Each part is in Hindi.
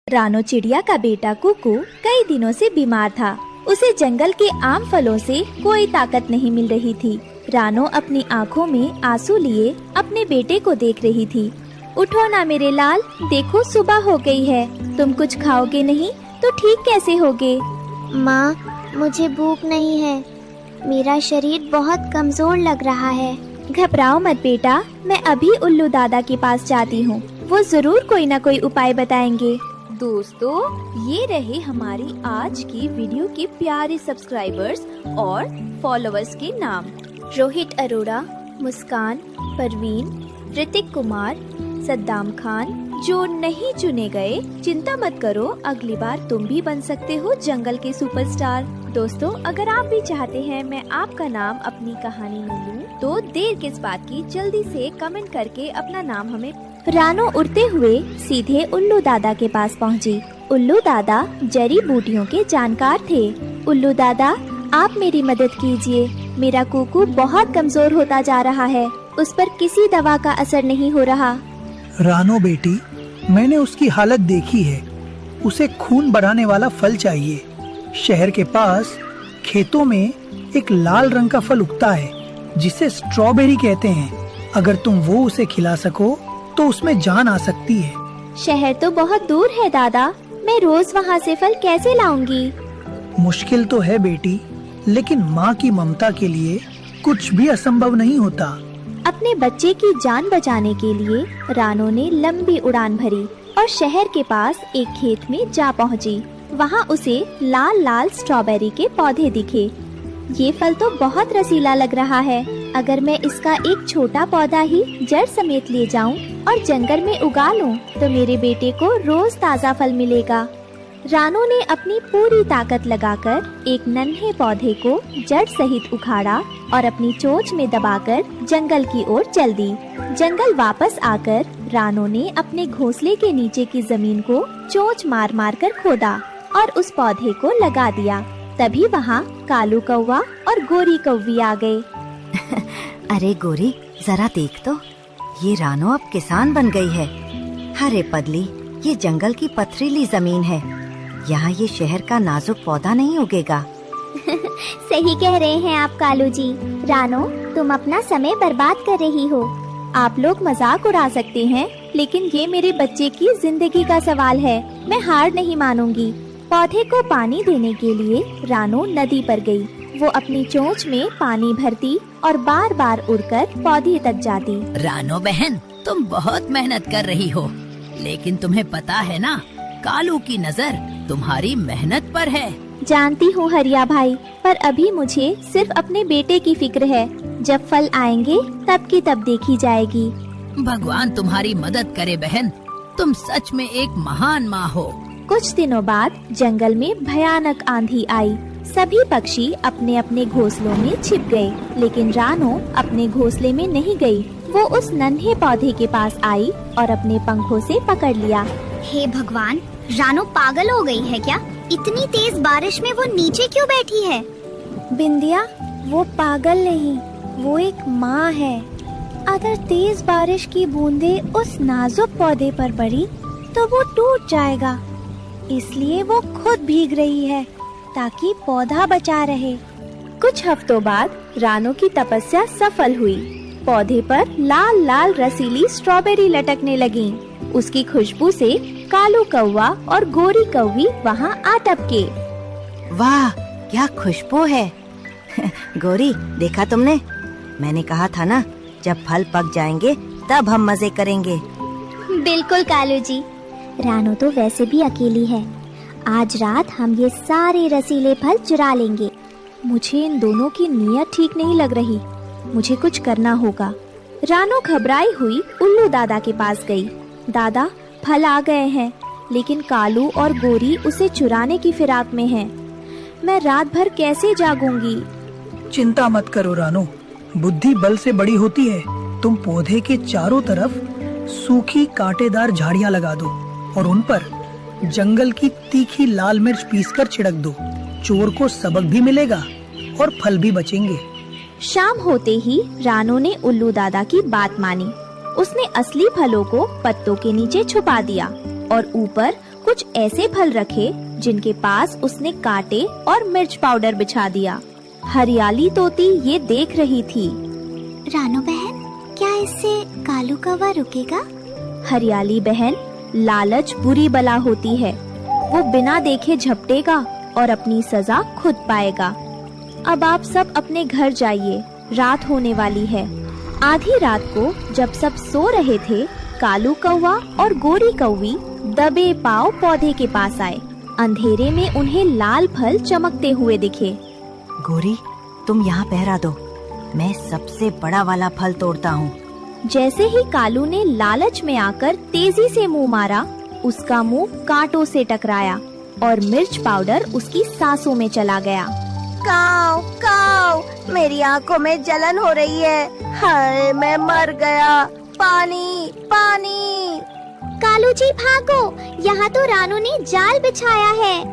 रानो चिड़िया का बेटा कुकू कई दिनों से बीमार था। उसे जंगल के आम फलों से कोई ताकत नहीं मिल रही थी। रानो अपनी आँखों में आंसू लिए अपने बेटे को देख रही थी। उठो ना मेरे लाल, देखो सुबह हो गई है, तुम कुछ खाओगे नहीं तो ठीक कैसे होगे? माँ, मुझे भूख नहीं है, मेरा शरीर बहुत कमजोर लग रहा है। घबराओ मत बेटा, मैं अभी उल्लू दादा के पास जाती हूँ, वो जरूर कोई न कोई उपाय बताएंगे। दोस्तों, ये रहे हमारी आज की वीडियो के प्यारे सब्सक्राइबर्स और फॉलोअर्स के नाम। रोहित अरोड़ा, मुस्कान, परवीन, ऋतिक कुमार, सद्दाम खान। जो नहीं चुने गए, चिंता मत करो, अगली बार तुम भी बन सकते हो जंगल के सुपरस्टार। दोस्तों, अगर आप भी चाहते हैं मैं आपका नाम अपनी कहानी में लूं, तो देर किस बात की, जल्दी से कमेंट करके अपना नाम हमें। रानो उड़ते हुए सीधे उल्लू दादा के पास पहुंची। उल्लू दादा जड़ी बूटियों के जानकार थे। उल्लू दादा, आप मेरी मदद कीजिए, मेरा कुकू बहुत कमजोर होता जा रहा है, उस पर किसी दवा का असर नहीं हो रहा। रानो बेटी, मैंने उसकी हालत देखी है, उसे खून बढ़ाने वाला फल चाहिए। शहर के पास खेतों में एक लाल रंग का फल उगता है जिसे स्ट्रॉबेरी कहते हैं। अगर तुम वो उसे खिला सको तो उसमें जान आ सकती है। शहर तो बहुत दूर है दादा, मैं रोज वहाँ से फल कैसे लाऊंगी? मुश्किल तो है बेटी, लेकिन माँ की ममता के लिए कुछ भी असंभव नहीं होता। अपने बच्चे की जान बचाने के लिए रानो ने लंबी उड़ान भरी और शहर के पास एक खेत में जा पहुंची। वहां उसे लाल लाल स्ट्रॉबेरी के पौधे दिखे। ये फल तो बहुत रसीला लग रहा है, अगर मैं इसका एक छोटा पौधा ही जड़ समेत ले जाऊं और जंगल में उगा लूं, तो मेरे बेटे को रोज ताज़ा फल मिलेगा। रानो ने अपनी पूरी ताकत लगाकर एक नन्हे पौधे को जड़ सहित उखाड़ा और अपनी चोंच में दबाकर जंगल की ओर चल दी। जंगल वापस आकर रानो ने अपने घोंसले के नीचे की जमीन को चोंच मार मार कर खोदा और उस पौधे को लगा दिया। तभी वहाँ कालू कौवा और गोरी कौवी आ गए। अरे गोरी, जरा देख तो, ये रानो अब किसान बन गई है। अरे पदली, ये जंगल की पथरीली जमीन है, यहाँ ये शहर का नाजुक पौधा नहीं उगेगा। सही कह रहे हैं आप कालू जी। रानो, तुम अपना समय बर्बाद कर रही हो। आप लोग मजाक उड़ा सकते हैं, लेकिन ये मेरे बच्चे की जिंदगी का सवाल है, मैं हार नहीं मानूंगी। पौधे को पानी देने के लिए रानो नदी पर गई। वो अपनी चोंच में पानी भरती और बार बार उड़कर पौधे तक जाती। रानो बहन, तुम बहुत मेहनत कर रही हो, लेकिन तुम्हें पता है ना, कालू की नजर तुम्हारी मेहनत पर है। जानती हूँ हरिया भाई, पर अभी मुझे सिर्फ अपने बेटे की फिक्र है। जब फल आएंगे तब की तब देखी जाएगी। भगवान तुम्हारी मदद करे बहन, तुम सच में एक महान माँ हो। कुछ दिनों बाद जंगल में भयानक आंधी आई। सभी पक्षी अपने अपने घोंसलों में छिप गए, लेकिन रानो अपने घोंसले में नहीं गई। वो उस नन्हे पौधे के पास आई और अपने पंखों से पकड़ लिया। हे भगवान, रानो पागल हो गई है क्या? इतनी तेज बारिश में वो नीचे क्यों बैठी है? बिंदिया, वो पागल नहीं, वो एक माँ है। अगर तेज बारिश की बूंदें उस नाजुक पौधे पर पड़ी तो वो टूट जाएगा, इसलिए वो खुद भीग रही है ताकि पौधा बचा रहे। कुछ हफ्तों बाद रानो की तपस्या सफल हुई। पौधे पर लाल लाल रसीली स्ट्रॉबेरी लटकने लगीं। उसकी खुशबू से कालू कौवा और गोरी कौवी वहाँ आ टपके। वाह, क्या खुशबू है। गोरी, देखा तुमने? मैंने कहा था ना, जब फल पक जाएंगे तब हम मजे करेंगे। बिल्कुल कालू जी। रानो तो वैसे भी अकेली है, आज रात हम ये सारे रसीले फल चुरा लेंगे। मुझे इन दोनों की नीयत ठीक नहीं लग रही, मुझे कुछ करना होगा। रानो घबराई हुई उल्लू दादा के पास गई। दादा, फल आ गए हैं, लेकिन कालू और गोरी उसे चुराने की फिराक में हैं। मैं रात भर कैसे जागूंगी? चिंता मत करो रानो, बुद्धि बल से बड़ी होती है। तुम पौधे के चारों तरफ सूखी कांटेदार झाड़ियाँ लगा दो और उन पर जंगल की तीखी लाल मिर्च पीसकर छिड़क दो। चोर को सबक भी मिलेगा और फल भी बचेंगे। शाम होते ही रानो ने उल्लू दादा की बात मानी। उसने असली फलों को पत्तों के नीचे छुपा दिया और ऊपर कुछ ऐसे फल रखे जिनके पास उसने कांटे और मिर्च पाउडर बिछा दिया। हरियाली तोती ये देख रही थी। रानो बहन, क्या इससे कालू कौवा रुकेगा? हरियाली बहन, लालच बुरी बला होती है। वो बिना देखे झपटेगा और अपनी सजा खुद पाएगा। अब आप सब अपने घर जाइए, रात होने वाली है। आधी रात को जब सब सो रहे थे, कालू कौवा और गोरी कौवी दबे पांव पौधे के पास आए। अंधेरे में उन्हें लाल फल चमकते हुए दिखे। गोरी, तुम यहाँ पहरा दो, मैं सबसे बड़ा वाला फल तोड़ता हूँ। जैसे ही कालू ने लालच में आकर तेजी से मुंह मारा, उसका मुंह कांटों से टकराया और मिर्च पाउडर उसकी सांसों में चला गया। काऊ काऊ, मेरी आंखों में जलन हो रही है। हाय, मैं मर गया। पानी पानी। कालू जी भागो, यहाँ तो रानू ने जाल बिछाया है।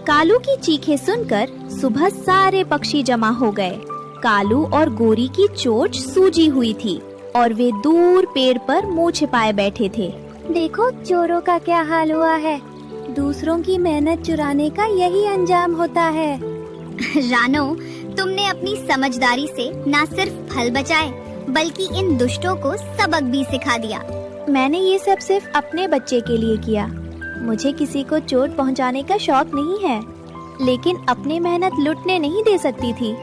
कालू की चीखें सुनकर सुबह सारे पक्षी जमा हो गए। कालू और गोरी की चोंच सूजी हुई थी और वे दूर पेड़ पर मुंह छिपाए बैठे थे। देखो चोरों का क्या हाल हुआ है। दूसरों की मेहनत चुराने का यही अंजाम होता है। रानो, तुमने अपनी समझदारी से न सिर्फ फल बचाए बल्कि इन दुष्टों को सबक भी सिखा दिया। मैंने ये सब सिर्फ अपने बच्चे के लिए किया। मुझे किसी को चोट पहुंचाने का शौक नहीं है, लेकिन अपनी मेहनत लुटने नहीं दे सकती थी।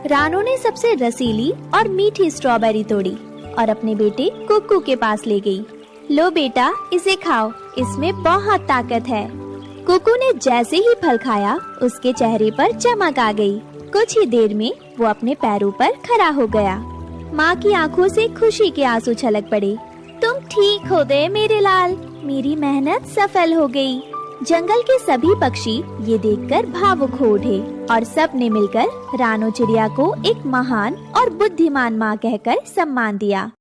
रानो ने सबसे रसीली और मीठी स्ट्रॉबेरी तोड़ी और अपने बेटे कुक्कू के पास ले गई। लो बेटा, इसे खाओ, इसमें बहुत ताकत है। कुक्कू ने जैसे ही फल खाया, उसके चेहरे पर चमक आ गई। कुछ ही देर में वो अपने पैरों पर खड़ा हो गया। माँ की आंखों से खुशी के आंसू छलक पड़े। तुम ठीक हो गए मेरे लाल, मेरी मेहनत सफल हो गई। जंगल के सभी पक्षी ये देखकर भावुक हो उठे और सब ने मिलकर रानो चिड़िया को एक महान और बुद्धिमान माँ कहकर सम्मान दिया।